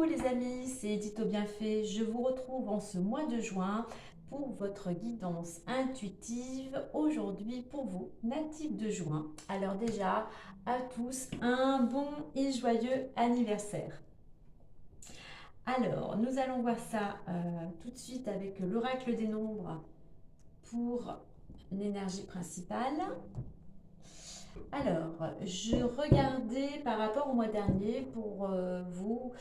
Coucou les amis, c'est Edith au Bienfait. Je vous retrouve en ce mois de juin pour votre guidance intuitive. Aujourd'hui pour vous, natifs de juin. Alors déjà, à tous, un bon et joyeux anniversaire. Alors, nous allons voir ça tout de suite avec l'oracle des nombres pour l'énergie principale. Alors, je regardais par rapport au mois dernier pour vous.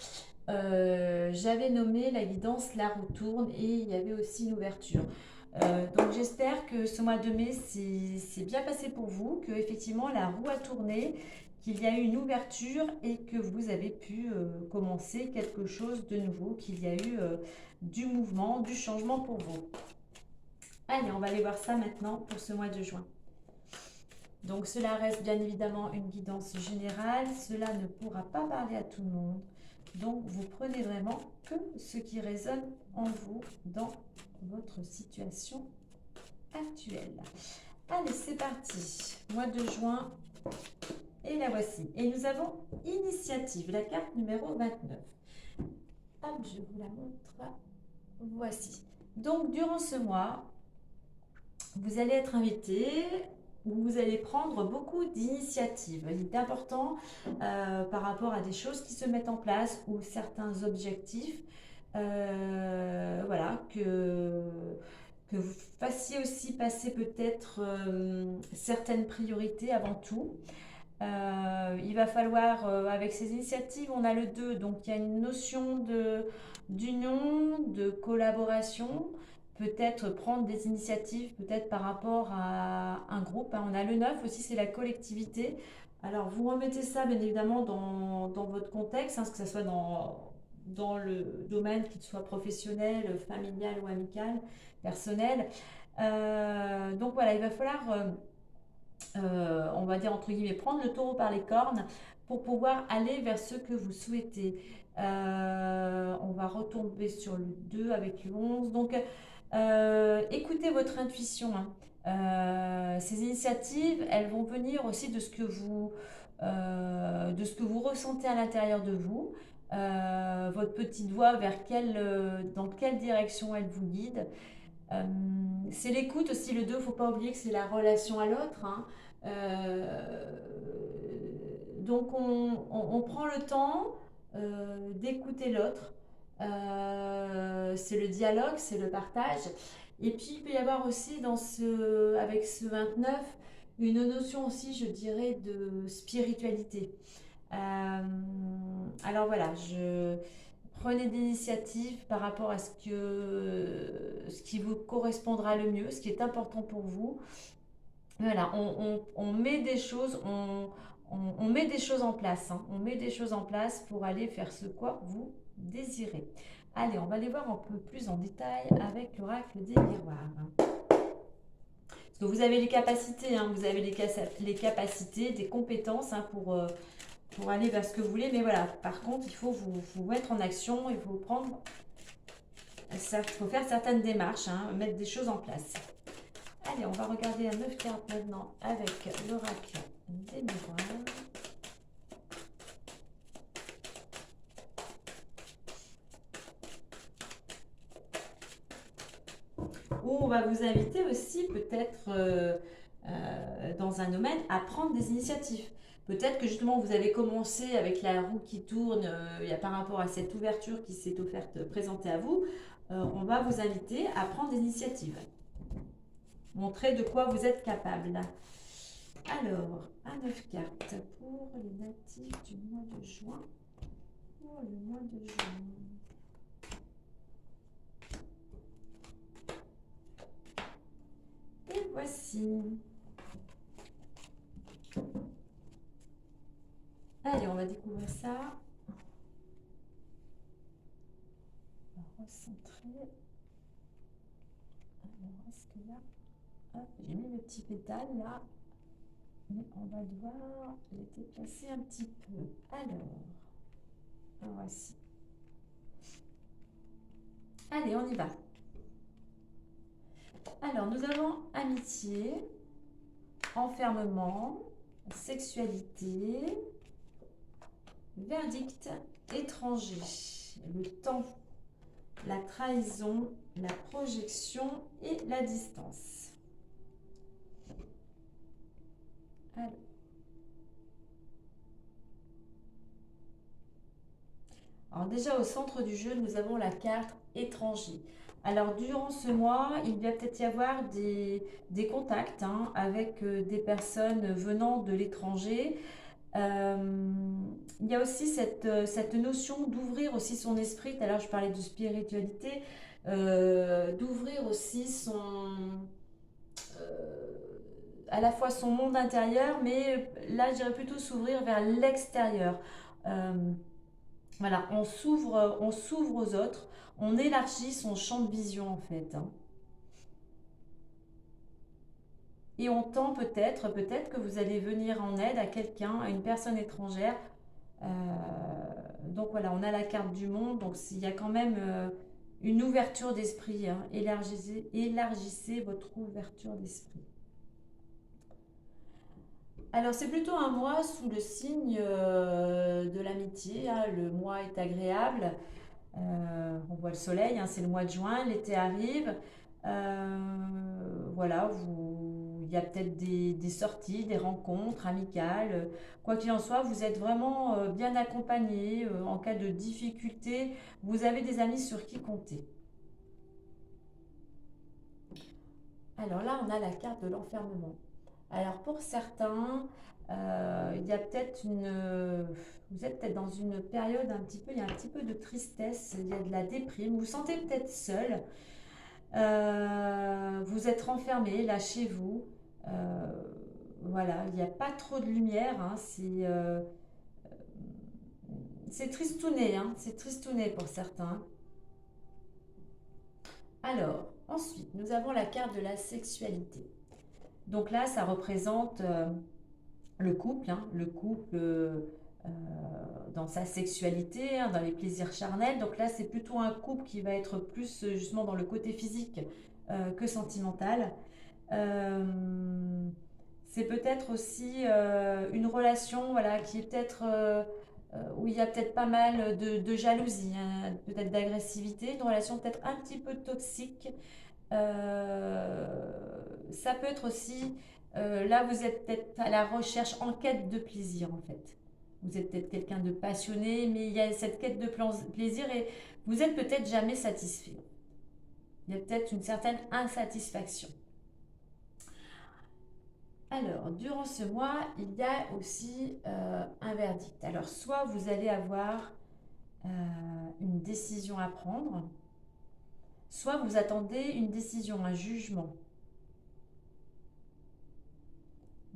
J'avais nommé la guidance La roue tourne et il y avait aussi une ouverture. Donc j'espère que ce mois de mai c'est bien passé pour vous, que effectivement la roue a tourné, qu'il y a eu une ouverture et que vous avez pu commencer quelque chose de nouveau, qu'il y a eu du mouvement, du changement pour vous. Allez, on va aller voir ça maintenant pour ce mois de juin. Donc cela reste bien évidemment une guidance générale, cela ne pourra pas parler à tout le monde. Donc vous prenez vraiment que ce qui résonne en vous dans votre situation actuelle. Allez, c'est parti. Mois de juin, et la voici. Et nous avons initiative, la carte numéro 29. Hop, je vous la montre. Voici. Donc durant ce mois, vous allez être invité, vous allez prendre beaucoup d'initiatives. Il est important par rapport à des choses qui se mettent en place ou certains objectifs, voilà, que vous fassiez aussi passer peut-être certaines priorités avant tout. Il va falloir, avec ces initiatives, on a le 2, donc il y a une notion d'union, de collaboration, peut-être prendre des initiatives, peut-être par rapport à un groupe. On a le 9 aussi, c'est la collectivité. Alors vous remettez ça bien évidemment dans votre contexte, que ce soit dans le domaine, qu'il soit professionnel, familial ou amical, personnel. Donc voilà, il va falloir on va dire entre guillemets, prendre le taureau par les cornes pour pouvoir aller vers ce que vous souhaitez. On va retomber sur le 2 avec le 11. Donc, écoutez votre intuition. Ces initiatives, elles vont venir aussi de ce que vous ressentez à l'intérieur de vous. Votre petite voix, dans quelle direction elle vous guide. C'est l'écoute aussi, le 2, il ne faut pas oublier que c'est la relation à l'autre. Donc on prend le temps d'écouter l'autre. C'est le dialogue, c'est le partage. Et puis il peut y avoir aussi avec ce 29 une notion aussi, je dirais, de spiritualité. Alors voilà, prenez des initiatives par rapport à ce qui vous correspondra le mieux, ce qui est important pour vous. Voilà, on met des choses, on met des choses en place. On met des choses en place pour aller faire ce quoi vous désirez. Allez, on va aller voir un peu plus en détail avec l'oracle des miroirs. Parce que vous avez les capacités, vous avez les capacités, des compétences pour aller vers ce que vous voulez. Mais voilà, par contre, il faut vous mettre en action, il faut faire certaines démarches, mettre des choses en place. Allez, on va regarder à 9 cartes maintenant avec l'oracle des miroirs. Ou on va vous inviter aussi peut-être dans un domaine à prendre des initiatives. Peut-être que justement vous avez commencé avec la roue qui tourne par rapport à cette ouverture qui s'est offerte, présentée à vous. On va vous inviter à prendre des initiatives. Montrer de quoi vous êtes capable. Alors, à 9 cartes pour les natifs du mois de juin. Pour le mois de juin. Et voici. Allez, on va découvrir ça. On va recentrer. Alors, est-ce que là... Hop, j'ai mis le petit pétale là. Mais on va devoir les déplacer un petit peu. Alors, voici. Allez, on y va. Alors, nous avons amitié, enfermement, sexualité, verdict, étranger. le temps, la trahison, la projection et la distance. Alors, déjà au centre du jeu, nous avons la carte étranger. Alors durant ce mois, il va peut-être y avoir des contacts avec des personnes venant de l'étranger. Il y a aussi cette notion d'ouvrir aussi son esprit. Tout à l'heure, je parlais de spiritualité, d'ouvrir aussi à la fois son monde intérieur, mais là, je dirais plutôt s'ouvrir vers l'extérieur. Euh, voilà, on s'ouvre aux autres, on élargit son champ de vision en fait. Et on tend peut-être que vous allez venir en aide à quelqu'un, à une personne étrangère. Euh, donc voilà, on a la carte du monde, donc s'il y a quand même une ouverture d'esprit, élargissez votre ouverture d'esprit. Alors c'est plutôt un mois sous le signe de l'amitié, le mois est agréable. On voit le soleil, c'est le mois de juin, l'été arrive. Voilà, il y a peut-être des sorties, des rencontres amicales. Quoi qu'il en soit, vous êtes vraiment bien accompagné. En cas de difficulté, vous avez des amis sur qui compter. Alors là, on a la carte de l'enfermement. Alors pour certains, il y a peut-être vous êtes peut-être dans une période il y a un petit peu de tristesse, il y a de la déprime, vous vous sentez peut-être seul, vous êtes renfermé là chez vous, euh, voilà, il n'y a pas trop de lumière, c'est tristouné, c'est tristouné pour certains. Alors, ensuite, nous avons la carte de la sexualité. Donc là, ça représente le couple, le couple dans sa sexualité, dans les plaisirs charnels. Donc là, c'est plutôt un couple qui va être plus justement dans le côté physique que sentimental. Euh, c'est peut-être aussi une relation voilà, qui est peut-être où il y a peut-être pas mal de jalousie, peut-être d'agressivité, une relation peut-être un petit peu toxique. Ça peut être aussi, là vous êtes peut-être à la recherche, en quête de plaisir en fait. Vous êtes peut-être quelqu'un de passionné, mais il y a cette quête de plaisir et vous êtes peut-être jamais satisfait. Il y a peut-être une certaine insatisfaction. Alors, durant ce mois, il y a aussi un verdict. Alors, soit vous allez avoir une décision à prendre, soit vous attendez une décision, un jugement.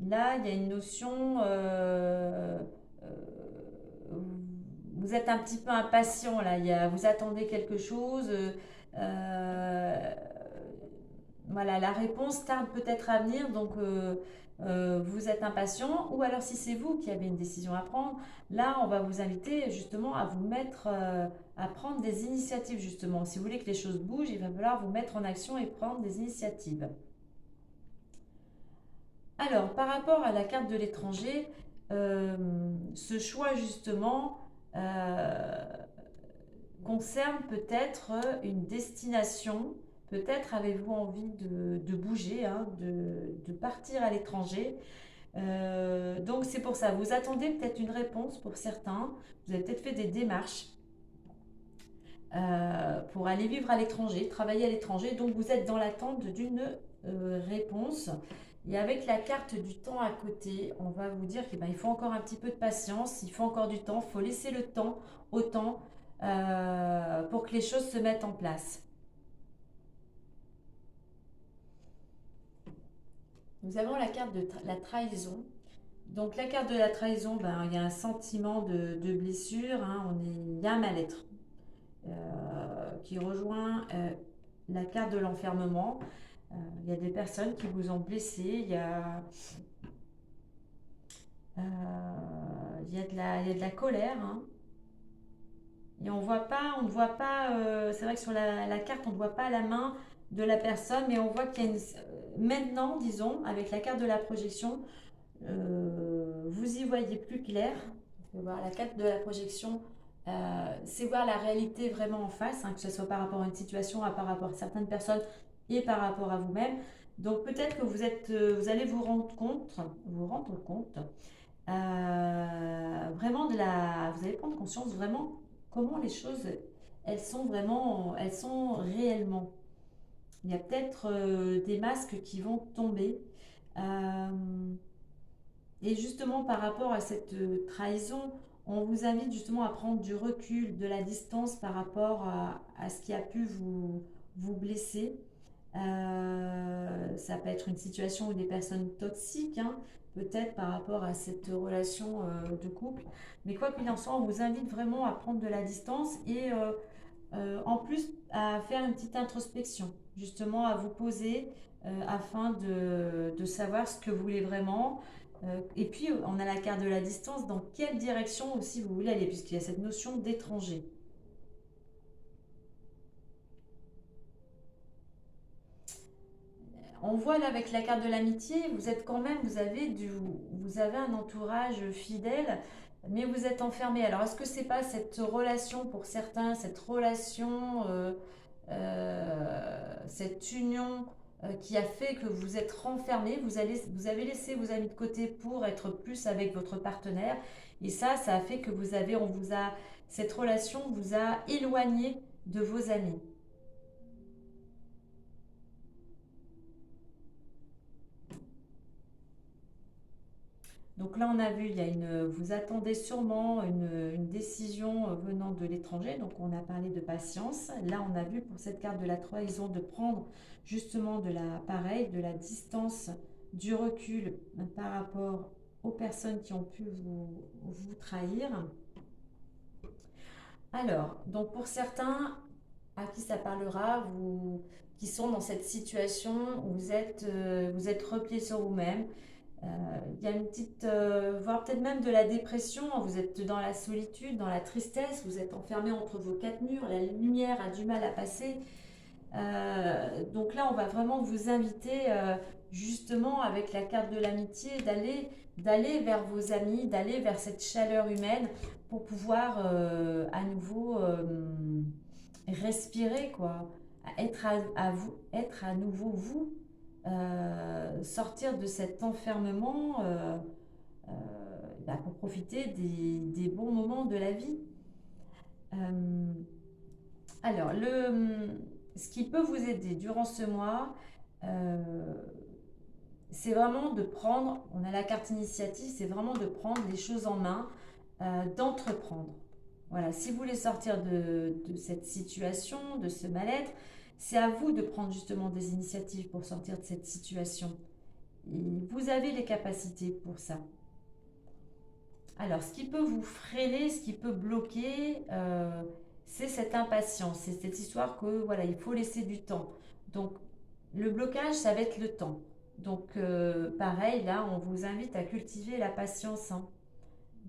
Là, il y a une notion, euh, vous êtes un petit peu impatient, là, vous attendez quelque chose, voilà, la réponse tarde peut-être à venir, donc vous êtes impatient, ou alors si c'est vous qui avez une décision à prendre, là, on va vous inviter justement à vous mettre, à prendre des initiatives, justement. Si vous voulez que les choses bougent, il va falloir vous mettre en action et prendre des initiatives. Alors, par rapport à la carte de l'étranger, ce choix justement concerne peut-être une destination. Peut-être avez-vous envie de bouger, de partir à l'étranger. Donc c'est pour ça, vous attendez peut-être une réponse pour certains. Vous avez peut-être fait des démarches pour aller vivre à l'étranger, travailler à l'étranger. Donc vous êtes dans l'attente d'une réponse. Et avec la carte du temps à côté, on va vous dire qu'il faut encore un petit peu de patience, il faut encore du temps, il faut laisser le temps au temps pour que les choses se mettent en place. Nous avons la carte de la trahison. Donc la carte de la trahison, il y a un sentiment de blessure, il y a un mal-être qui rejoint la carte de l'enfermement. Il y a des personnes qui vous ont blessé, il y a de la colère. Et on ne voit pas, c'est vrai que sur la carte, on ne voit pas la main de la personne, mais on voit qu'il y a maintenant, disons, avec la carte de la projection, vous y voyez plus clair. Vous pouvez voir la carte de la projection, C'est voir la réalité vraiment en face, hein, que ce soit par rapport à une situation, par rapport à certaines personnes et par rapport à vous-même. Donc peut-être que vous allez vous rendre compte vraiment vous allez prendre conscience vraiment comment les choses, elles sont réellement. Il y a peut-être des masques qui vont tomber. Euh, et justement, par rapport à cette trahison, on vous invite justement à prendre du recul, de la distance par rapport à ce qui a pu vous blesser. Ça peut être une situation où des personnes toxiques, hein, peut-être par rapport à cette relation de couple. Mais quoi qu'il en soit, on vous invite vraiment à prendre de la distance et en plus à faire une petite introspection, justement à vous poser afin de savoir ce que vous voulez vraiment. Et puis on a la carte de la distance, dans quelle direction aussi vous voulez aller, puisqu'il y a cette notion d'étranger. On voit là avec la carte de l'amitié, vous êtes quand même, vous avez un entourage fidèle, mais vous êtes enfermé. Alors est-ce que c'est pas cette relation pour certains, cette relation, cette union qui a fait que vous êtes renfermé, vous avez laissé vos amis de côté pour être plus avec votre partenaire, et ça a fait que cette relation vous a éloigné de vos amis. Donc là, on a vu, vous attendez sûrement une décision venant de l'étranger. Donc on a parlé de patience. Là, on a vu pour cette carte de la trahison de prendre justement pareil, de la distance, du recul par rapport aux personnes qui ont pu vous trahir. Alors, donc pour certains à qui ça parlera, qui sont dans cette situation où vous êtes replié sur vous-même, il y a une petite, voire peut-être même de la dépression, vous êtes dans la solitude, dans la tristesse, vous êtes enfermé entre vos quatre murs, la lumière a du mal à passer. Donc là, on va vraiment vous inviter, justement, avec la carte de l'amitié, d'aller vers vos amis, d'aller vers cette chaleur humaine pour pouvoir à nouveau respirer, quoi. Être à nouveau vous, sortir de cet enfermement euh, pour profiter des bons moments de la vie. Euh, alors, ce qui peut vous aider durant ce mois, euh, c'est vraiment de prendre, on a la carte initiative, c'est vraiment de prendre les choses en main, d'entreprendre. Voilà, si vous voulez sortir de cette situation, de ce mal-être, c'est à vous de prendre justement des initiatives pour sortir de cette situation. Et vous avez les capacités pour ça. Alors, ce qui peut vous freiner, ce qui peut bloquer, c'est cette impatience, c'est cette histoire que voilà, il faut laisser du temps. Donc, le blocage, ça va être le temps. Donc, pareil, là, on vous invite à cultiver la patience, hein.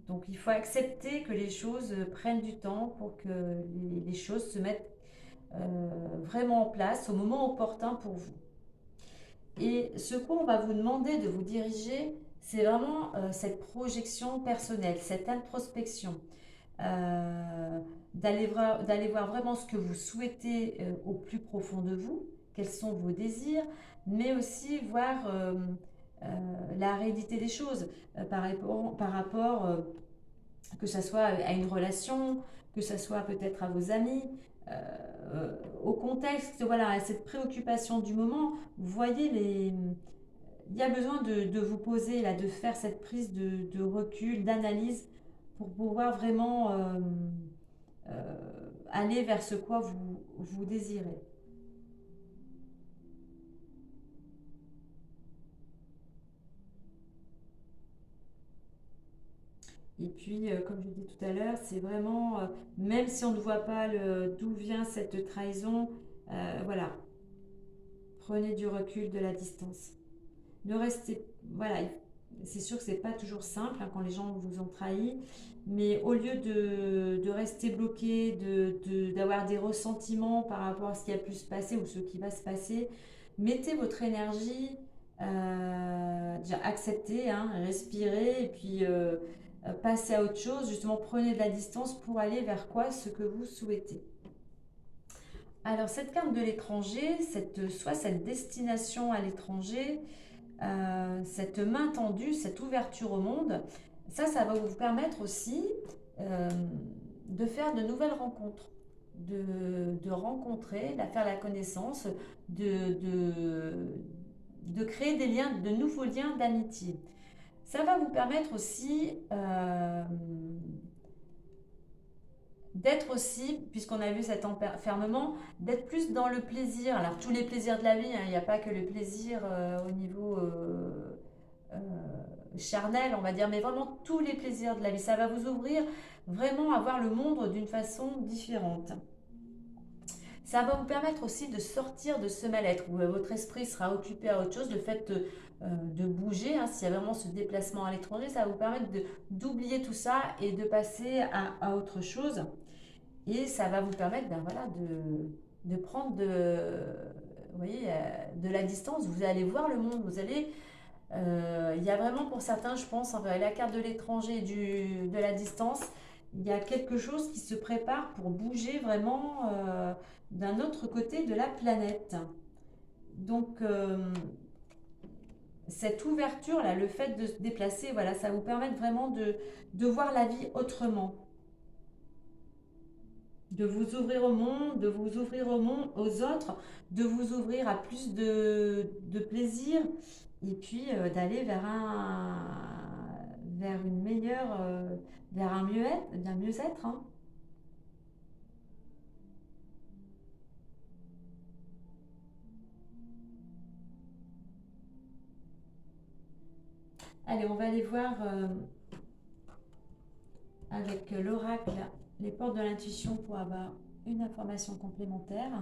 Donc, il faut accepter que les choses prennent du temps pour que les choses se mettent vraiment en place au moment opportun pour vous. Et ce qu'on va vous demander de vous diriger, c'est vraiment cette projection personnelle, cette introspection, d'aller voir vraiment ce que vous souhaitez au plus profond de vous, quels sont vos désirs, mais aussi voir la réalité des choses par rapport que ce soit à une relation, que ce soit peut-être à vos amis, au contexte, voilà, à cette préoccupation du moment. Vous voyez, il y a besoin de vous poser, là, de faire cette prise de recul, d'analyse pour pouvoir vraiment euh, aller vers ce quoi vous désirez. Et puis, comme je disais tout à l'heure, c'est vraiment, même si on ne voit pas d'où vient cette trahison, voilà, prenez du recul, de la distance. Ne restez, voilà, c'est sûr que c'est pas toujours simple hein, quand les gens vous ont trahi, mais au lieu de rester bloqué, d'avoir des ressentiments par rapport à ce qui a pu se passer ou ce qui va se passer, mettez votre énergie, déjà acceptez, hein, respirez, et puis passez à autre chose, justement prenez de la distance pour aller vers quoi, ce que vous souhaitez. Alors cette carte de l'étranger, soit cette destination à l'étranger, cette main tendue, cette ouverture au monde, ça va vous permettre aussi euh, de faire de nouvelles rencontres, de rencontrer, de faire la connaissance, de créer des liens, de nouveaux liens d'amitié. Ça va vous permettre aussi d'être aussi, puisqu'on a vu cet enfermement, d'être plus dans le plaisir. Alors tous les plaisirs de la vie, hein, il n'y a pas que le plaisir au niveau euh, charnel, on va dire, mais vraiment tous les plaisirs de la vie. Ça va vous ouvrir vraiment à voir le monde d'une façon différente. Ça va vous permettre aussi de sortir de ce mal-être où votre esprit sera occupé à autre chose. Le fait de bouger, hein, s'il y a vraiment ce déplacement à l'étranger, ça va vous permettre d'oublier tout ça et de passer à autre chose. Et ça va vous permettre voilà, de prendre vous voyez, de la distance. Vous allez voir le monde. Il y a vraiment pour certains, je pense, la carte de l'étranger de la distance, il y a quelque chose qui se prépare pour bouger vraiment d'un autre côté de la planète. Donc, cette ouverture, là, le fait de se déplacer, voilà, ça vous permet vraiment de voir la vie autrement. De vous ouvrir au monde, de vous ouvrir aux autres, de vous ouvrir à plus de plaisir et puis d'aller vers vers une meilleure, vers un mieux-être, hein. Allez, on va aller voir avec l'oracle les portes de l'intuition pour avoir une information complémentaire.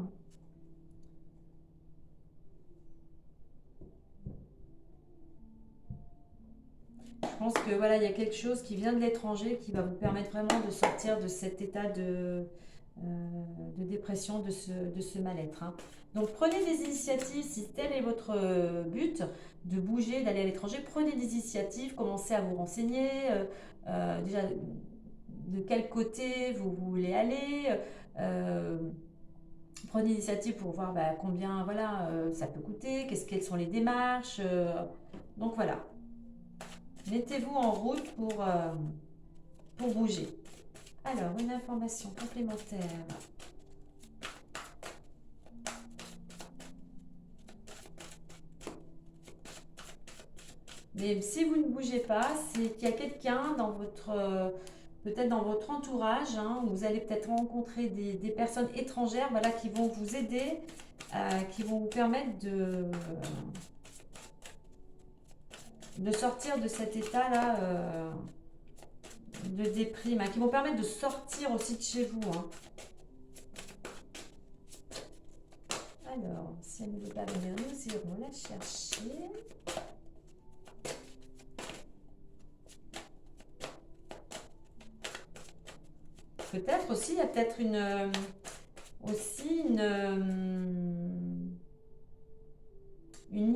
Je pense que voilà, il y a quelque chose qui vient de l'étranger qui va vous permettre vraiment de sortir de cet état de dépression, de ce mal-être, hein. Donc prenez des initiatives si tel est votre but, de bouger, d'aller à l'étranger. Prenez des initiatives, commencez à vous renseigner, déjà de quel côté vous voulez aller. Prenez l'initiative pour voir combien voilà, ça peut coûter, quelles sont les démarches. Donc voilà, mettez-vous en route pour bouger. Alors, une information complémentaire. Mais si vous ne bougez pas, c'est qu'il y a quelqu'un dans peut-être dans votre entourage, hein, où vous allez peut-être rencontrer des personnes étrangères, voilà, qui vont vous aider, qui vont vous permettre de sortir de cet état-là de déprime, hein, qui vont permettre de sortir aussi de chez vous, hein. Alors, si elle ne veut pas venir, nous irons la chercher. Peut-être aussi, il y a peut-être une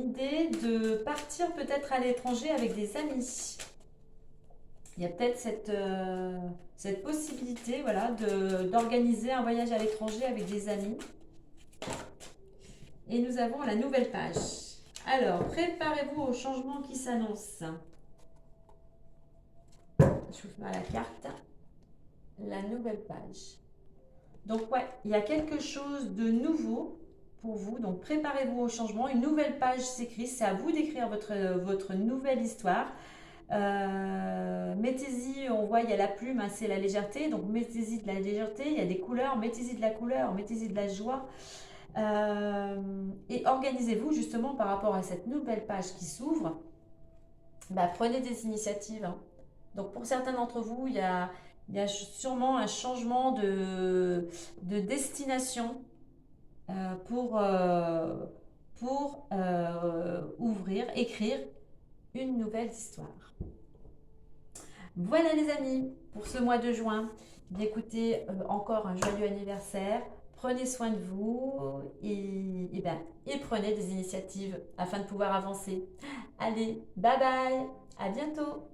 idée de partir peut-être à l'étranger avec des amis. Il y a peut-être cette possibilité, voilà, d'organiser un voyage à l'étranger avec des amis. Et nous avons la nouvelle page. Alors, préparez-vous au changement qui s'annonce. Je vous mets la carte. La nouvelle page. Donc, ouais, il y a quelque chose de nouveau pour vous. Donc, préparez-vous au changement. Une nouvelle page s'écrit. C'est à vous d'écrire votre nouvelle histoire. Mettez-y, on voit il y a la plume, hein, c'est la légèreté, donc mettez-y de la légèreté, il y a des couleurs, mettez-y de la couleur, mettez-y de la joie, et organisez-vous justement par rapport à cette nouvelle page qui s'ouvre. Prenez des initiatives, hein. Donc pour certains d'entre vous, il y a sûrement un changement de destination pour écrire une nouvelle histoire. Voilà les amis, pour ce mois de juin. Écoutez, encore un joyeux anniversaire. Prenez soin de vous et prenez des initiatives afin de pouvoir avancer. Allez, bye bye, à bientôt.